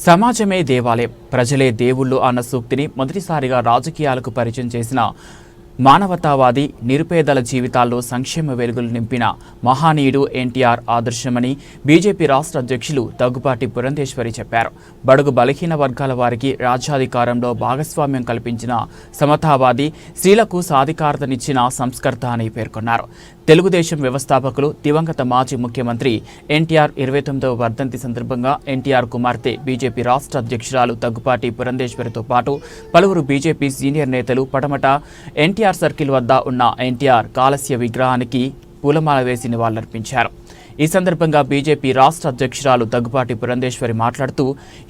సమాజమే దేవాలయం, ప్రజలే దేవుళ్ళు అన్న సూక్తిని మొదటిసారిగా రాజకీయాలకు పరిచయం చేసిన మానవతావాది, నిరుపేదల జీవితాల్లో సంక్షేమ వెలుగులు నింపిన మహానీయుడు ఎన్టీఆర్ ఆదర్శమని బీజేపీ రాష్ట్ర అధ్యక్షులు దగ్గుపాటి పురంధేశ్వరి చెప్పారు. బడుగు బలహీన వర్గాల వారికి రాజ్యాధికారంలో భాగస్వామ్యం కల్పించిన సమతావాది, స్త్రీలకు సాధికారతనిచ్చిన సంస్కర్త అని పేర్కొన్నారు. తెలుగుదేశం వ్యవస్థాపకులు దివంగత మాజీ ముఖ్యమంత్రి ఎన్టీఆర్ 29వ వర్ధంతి సందర్భంగా ఎన్టీఆర్ కుమార్తె బీజేపీ రాష్ట్ర అధ్యక్షురాలు దగ్గుపాటి పురంధేశ్వరితో పాటు పలువురు బీజేపీ సీనియర్ నేతలు పటమట ఎన్టీఆర్ సర్కిల్ వద్ద ఉన్న ఎన్టీఆర్ కాలస్య విగ్రహానికి పూలమాల వేసి నివాళులర్పించారు. ఈ సందర్భంగా బీజేపీ రాష్ట్ర అధ్యక్షురాలు దగ్గుపాటి పురంధేశ్వరి మాట్లాడుతూ,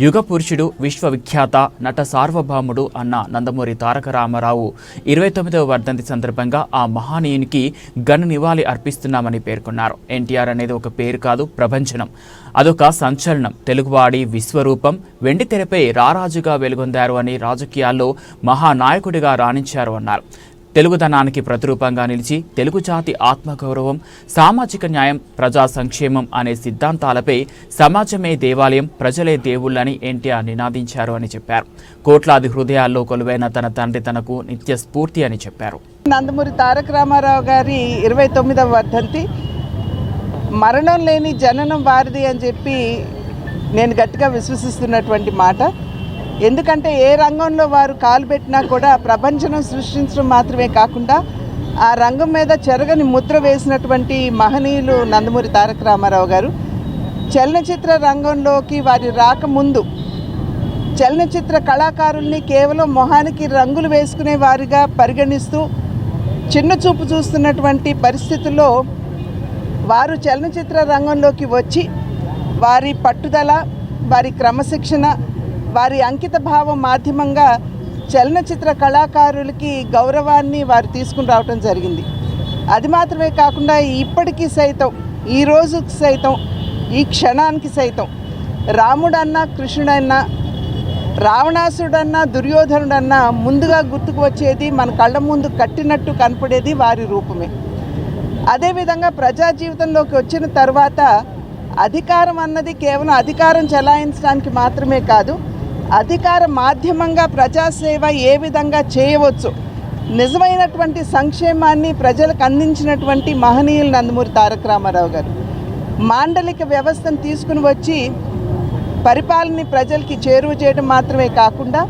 యుగ పురుషుడు, విశ్వవిఖ్యాత నట సార్వభౌముడు అన్న నందమూరి తారక రామారావు 29వ వర్ధంతి సందర్భంగా ఆ మహానీయునికి ఘన నివాళి అర్పిస్తున్నామని పేర్కొన్నారు. ఎన్టీఆర్ అనేది ఒక పేరు కాదు, ప్రభంజనం. అదొక సంచలనం, తెలుగువాడి విశ్వరూపం. వెండి తెరపై రారాజుగా వెలుగొందారు అని, రాజకీయాల్లో మహానాయకుడిగా రాణించారు అన్నారు. తెలుగుదనానికి ప్రతిరూపంగా నిలిచి తెలుగు జాతి ఆత్మగౌరవం, సామాజిక న్యాయం, ప్రజా సంక్షేమం అనే సిద్ధాంతాలపై సమాజమే దేవాలయం, ప్రజలే దేవుళ్ళని ఎన్టీఆర్ నినాదించారు అని చెప్పారు. కోట్లాది హృదయాల్లో కొలువైన తన తండ్రి తనకు నిత్య స్ఫూర్తి అని చెప్పారు. నందమూరి తారక రామారావు గారి 29వ వర్ధంతి, మరణం లేని జననం వారిది అని చెప్పి నేను గట్టిగా విశ్వసిస్తున్నటువంటి మాట. ఎందుకంటే ఏ రంగంలో వారు కాలు పెట్టినా కూడా ప్రభంజనం సృష్టించడం మాత్రమే కాకుండా ఆ రంగం మీద చెరగని ముద్ర వేసినటువంటి మహనీయులు నందమూరి తారక రామారావు గారు. చలనచిత్ర రంగంలోకి వారి రాకముందు చలనచిత్ర కళాకారుల్ని కేవలం మొహానికి రంగులు వేసుకునే వారిగా పరిగణిస్తూ చిన్న చూపు చూస్తున్నటువంటి పరిస్థితుల్లో వారు చలనచిత్ర రంగంలోకి వచ్చి వారి పట్టుదల, వారి క్రమశిక్షణ, వారి అంకిత భావం మాధ్యమంగా చలనచిత్ర కళాకారులకి గౌరవాన్ని వారు తీసుకుని రావటం జరిగింది. అది మాత్రమే కాకుండా ఇప్పటికీ సైతం, ఈ రోజుకి సైతం, ఈ క్షణానికి సైతం రాముడన్నా, కృష్ణుడన్నా, రావణాసుడన్నా, దుర్యోధనుడన్నా ముందుగా గుర్తుకు వచ్చేది, మన కళ్ళ ముందు కట్టినట్టు కనపడేది వారి రూపమే. అదేవిధంగా ప్రజా జీవితంలోకి వచ్చిన తర్వాత అధికారం అన్నది కేవలం అధికారం చెలాయించడానికి మాత్రమే కాదు, అధికార మాధ్యమంగా ప్రజాసేవ ఏ విధంగా చేయవచ్చు, నిజమైనటువంటి సంక్షేమాన్ని ప్రజలకు అందించినటువంటి మహనీయులు నందమూరి తారక రామారావు గారు. మాండలిక వ్యవస్థను తీసుకుని వచ్చి పరిపాలనని ప్రజలకి చేరువ చేయడం మాత్రమే కాకుండా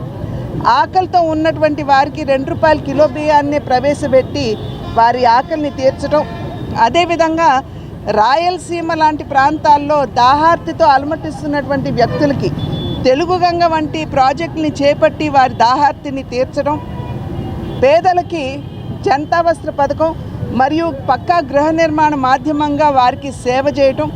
ఆకలితో ఉన్నటువంటి వారికి ₹2 కిలో బియ్యాన్ని ప్రవేశపెట్టి వారి ఆకలిని తీర్చడం, అదేవిధంగా రాయలసీమ లాంటి ప్రాంతాల్లో దాహార్తితో అలమటిస్తున్నటువంటి వ్యక్తులకి తెలుగు గంగ వంటి ప్రాజెక్టుని చేపట్టి వారి దాహార్తిని తీర్చడం, పేదలకి జనతా వస్త్ర పథకం మరియు పక్కా గృహ నిర్మాణ మాధ్యమంగా వారికి సేవ చేయటం,